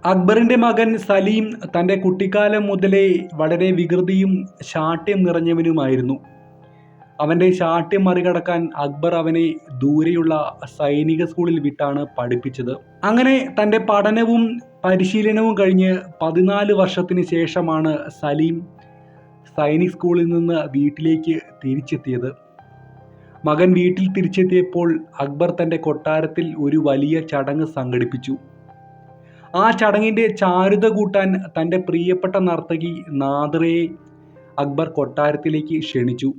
അക്ബറിൻ്റെ മകൻ സലീം തൻ്റെ കുട്ടിക്കാലം മുതലേ വളരെ വികൃതിയും ശാഠ്യം നിറഞ്ഞവനുമായിരുന്നു. അവൻ്റെ ശാഠ്യം മറികടക്കാൻ അക്ബർ അവനെ ദൂരെയുള്ള സൈനിക സ്കൂളിൽ വിട്ടാണ് പഠിപ്പിച്ചത്. അങ്ങനെ തൻ്റെ പഠനവും പരിശീലനവും കഴിഞ്ഞ് 14 വർഷത്തിന് ശേഷമാണ് സലീം സൈനിക് സ്കൂളിൽ നിന്ന് വീട്ടിലേക്ക് തിരിച്ചെത്തിയത്. മകൻ വീട്ടിൽ തിരിച്ചെത്തിയപ്പോൾ അക്ബർ തൻ്റെ കൊട്ടാരത്തിൽ ഒരു വലിയ ചടങ്ങ് സംഘടിപ്പിച്ചു. ആ ചടങ്ങിൻ്റെ ചാരുത കൂട്ടാൻ തൻ്റെ പ്രിയപ്പെട്ട നർത്തകി നാദിറയെ അക്ബർ കൊട്ടാരത്തിലേക്ക് ക്ഷണിച്ചു.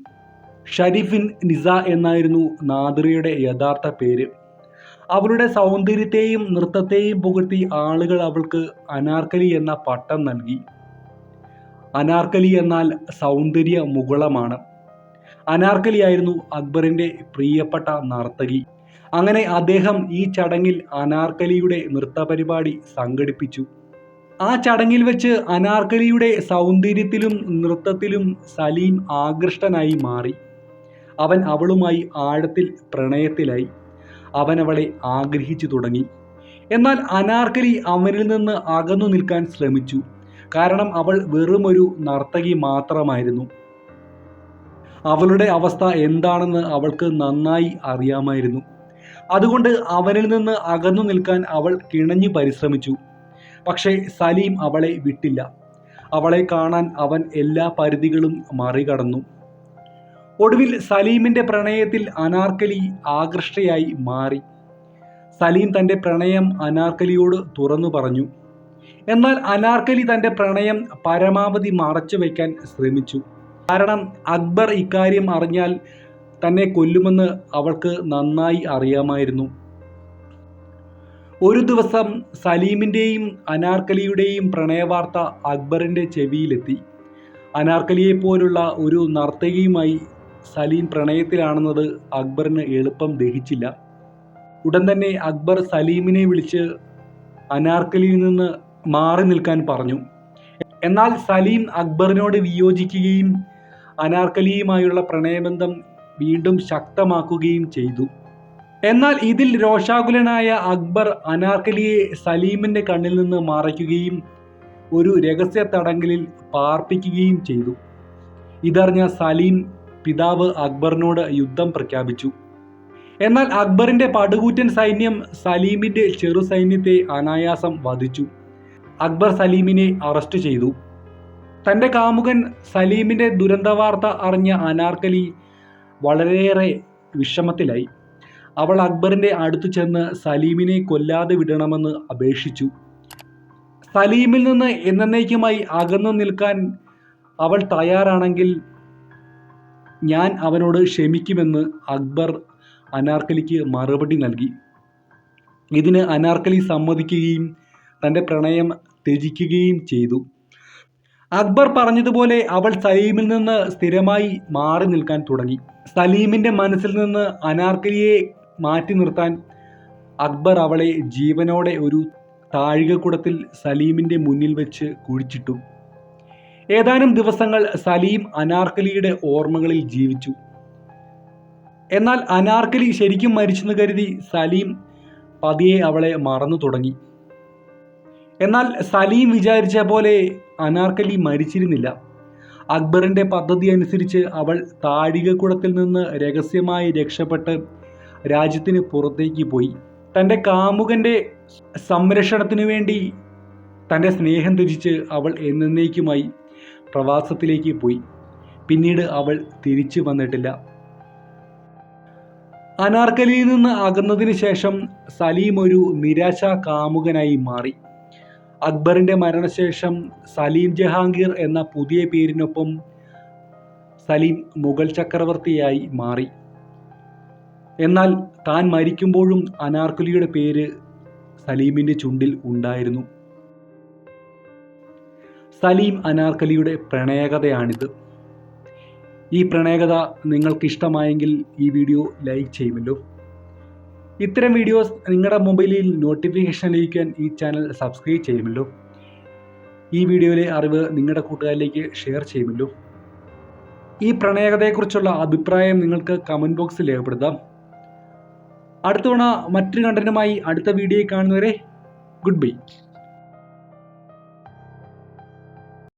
ഷരീഫിൻ നിസ എന്നായിരുന്നു നാദിറയുടെ യഥാർത്ഥ പേര്. അവളുടെ സൗന്ദര്യത്തെയും നൃത്തത്തെയും പുകഴ്ത്തി ആളുകൾ അവൾക്ക് അനാർക്കലി എന്ന പട്ടം നൽകി. അനാർക്കലി എന്നാൽ സൗന്ദര്യ മുകുളമാണ്. അനാർക്കലിയായിരുന്നു അക്ബറിൻ്റെ പ്രിയപ്പെട്ട നർത്തകി. അങ്ങനെ അദ്ദേഹം ഈ ചടങ്ങിൽ അനാർക്കലിയുടെ നൃത്തപരിപാടി സംഘടിപ്പിച്ചു. ആ ചടങ്ങിൽ വെച്ച് അനാർക്കലിയുടെ സൗന്ദര്യത്തിലും നൃത്തത്തിലും സലീം ആകൃഷ്ടനായി മാറി. അവൻ അവളുമായി ആഴത്തിൽ പ്രണയത്തിലായി. അവൻ അവളെ ആഗ്രഹിച്ചു തുടങ്ങി. എന്നാൽ അനാർക്കലി അവനിൽ നിന്ന് അകന്നു നിൽക്കാൻ ശ്രമിച്ചു. കാരണം അവൾ വെറുമൊരു നർത്തകി മാത്രമായിരുന്നു. അവളുടെ അവസ്ഥ എന്താണെന്ന് അവൾക്ക് നന്നായി അറിയാമായിരുന്നു. അതുകൊണ്ട് അവനിൽ നിന്ന് അകന്നു നിൽക്കാൻ അവൾ കിണഞ്ഞു പരിശ്രമിച്ചു. പക്ഷേ സലീം അവളെ വിട്ടില്ല. അവളെ കാണാൻ അവൻ എല്ലാ പരിധികളും മറികടന്നു. ഒടുവിൽ സലീമിൻ്റെ പ്രണയത്തിൽ അനാർക്കലി ആകൃഷ്ടയായി മാറി. സലീം തൻ്റെ പ്രണയം അനാർക്കലിയോട് തുറന്നു പറഞ്ഞു. എന്നാൽ അനാർക്കലി തൻ്റെ പ്രണയം പരമാവധി മറച്ചു വയ്ക്കാൻ ശ്രമിച്ചു. കാരണം അക്ബർ ഇക്കാര്യം അറിഞ്ഞാൽ തന്നെ കൊല്ലുമെന്ന് അവൾക്ക് നന്നായി അറിയാമായിരുന്നു. ഒരു ദിവസം സലീമിൻ്റെയും അനാർക്കലിയുടെയും പ്രണയവാർത്ത അക്ബറിൻ്റെ ചെവിയിലെത്തി. അനാർക്കലിയെപ്പോലുള്ള ഒരു നർത്തകിയുമായി സലീം പ്രണയത്തിലാണെന്നത് അക്ബറിന് എളുപ്പം ദഹിച്ചില്ല. ഉടൻ തന്നെ അക്ബർ സലീമിനെ വിളിച്ച് അനാർക്കലിയിൽ നിന്ന് മാറി നിൽക്കാൻ പറഞ്ഞു. എന്നാൽ സലീം അക്ബറിനോട് വിയോജിക്കുകയും അനാർക്കലിയുമായുള്ള പ്രണയബന്ധം വീണ്ടും ശക്തമാക്കുകയും ചെയ്തു. എന്നാൽ ഇതിൽ രോഷാകുലനായ അക്ബർ അനാർക്കലിയെ സലീമിൻ്റെ കണ്ണിൽ നിന്ന് മറയ്ക്കുകയും ഒരു രഹസ്യ തടങ്കലിൽ പാർപ്പിക്കുകയും ചെയ്തു. ഇതറിഞ്ഞ സലീം പിതാവ് അക്ബറിനോട് യുദ്ധം പ്രഖ്യാപിച്ചു. എന്നാൽ അക്ബറിൻ്റെ പടുകൂറ്റൻ സൈന്യം സലീമിൻ്റെ ചെറു സൈന്യത്തെ അനായാസം വധിച്ചു. അക്ബർ സലീമിനെ അറസ്റ്റ് ചെയ്തു. തൻ്റെ കാമുകൻ സലീമിൻ്റെ ദുരന്തവാർത്ത അറിഞ്ഞ അനാർക്കലി വളരെയേറെ വിഷമത്തിലായി. അവൾ അക്ബറിൻ്റെ അടുത്ത് ചെന്ന് സലീമിനെ കൊല്ലാതെ വിടണമെന്ന് അപേക്ഷിച്ചു. സലീമിൽ നിന്ന് എന്നേക്കുമായി അകന്നു നിൽക്കാൻ അവൾ തയ്യാറാണെങ്കിൽ ഞാൻ അവനോട് ക്ഷമിക്കുമെന്ന് അക്ബർ അനാർക്കലിക്ക് മറുപടി നൽകി. ഇതിന് അനാർക്കലി സമ്മതിക്കുകയും തൻ്റെ പ്രണയം ത്യജിക്കുകയും ചെയ്തു. അക്ബർ പറഞ്ഞതുപോലെ അവൾ സലീമിൽ നിന്ന് സ്ഥിരമായി മാറി നിൽക്കാൻ തുടങ്ങി. സലീമിൻ്റെ മനസ്സിൽ നിന്ന് അനാർക്കലിയെ മാറ്റി നിർത്താൻ അക്ബർ അവളെ ജീവനോടെ ഒരു താഴികക്കുടത്തിൽ സലീമിൻ്റെ മുന്നിൽ വെച്ച് കുഴിച്ചിട്ടു. ഏതാനും ദിവസങ്ങൾ സലീം അനാർക്കലിയുടെ ഓർമ്മകളിൽ ജീവിച്ചു. എന്നാൽ അനാർക്കലി ശരിക്കും മരിച്ചെന്ന് കരുതി സലീം പതിയെ അവളെ മറന്നു തുടങ്ങി. എന്നാൽ സലീം വിചാരിച്ച പോലെ അനാർക്കലി മരിച്ചിരുന്നില്ല. അക്ബറിൻ്റെ പദ്ധതി അനുസരിച്ച് അവൾ താഴികക്കുടത്തിൽ നിന്ന് രഹസ്യമായി രക്ഷപ്പെട്ട് രാജ്യത്തിന് പുറത്തേക്ക് പോയി. തൻ്റെ കാമുകൻ്റെ സംരക്ഷണത്തിനു വേണ്ടി തൻ്റെ സ്നേഹം ത്യജിച്ച് അവൾ എന്നേക്കുമായി പ്രവാസത്തിലേക്ക് പോയി. പിന്നീട് അവൾ തിരിച്ചു വന്നിട്ടില്ല. അനാർക്കലിയിൽ നിന്ന് അകന്നതിന് ശേഷം സലീം ഒരു നിരാശ കാമുകനായി മാറി. അക്ബറിൻ്റെ മരണശേഷം സലീം ജഹാംഗീർ എന്ന പുതിയ പേരിനൊപ്പം സലീം മുഗൾ ചക്രവർത്തിയായി മാറി. എന്നാൽ താൻ മരിക്കുമ്പോഴും അനാർക്കലിയുടെ പേര് സലീമിൻ്റെ ചുണ്ടിൽ ഉണ്ടായിരുന്നു. സലീം അനാർക്കലിയുടെ പ്രണയകഥയാണിത്. ഈ പ്രണയകഥ നിങ്ങൾക്കിഷ്ടമായെങ്കിൽ ഈ വീഡിയോ ലൈക്ക് ചെയ്യുമല്ലോ. ഇത്തരം വീഡിയോസ് നിങ്ങളുടെ മൊബൈലിൽ നോട്ടിഫിക്കേഷൻ ലഭിക്കാൻ ഈ ചാനൽ സബ്സ്ക്രൈബ് ചെയ്യുമല്ലോ. ഈ വീഡിയോയിലെ അറിവ് നിങ്ങളുടെ കൂട്ടുകാരിലേക്ക് ഷെയർ ചെയ്യുമല്ലോ. ഈ പ്രണയകഥയെക്കുറിച്ചുള്ള അഭിപ്രായം നിങ്ങൾക്ക് കമൻറ്റ് ബോക്സിൽ രേഖപ്പെടുത്താം. അടുത്ത തവണ മറ്റൊരു കണ്ടന്റുമായി അടുത്ത വീഡിയോയിൽ കാണുന്നവരെ ഗുഡ് ബൈ.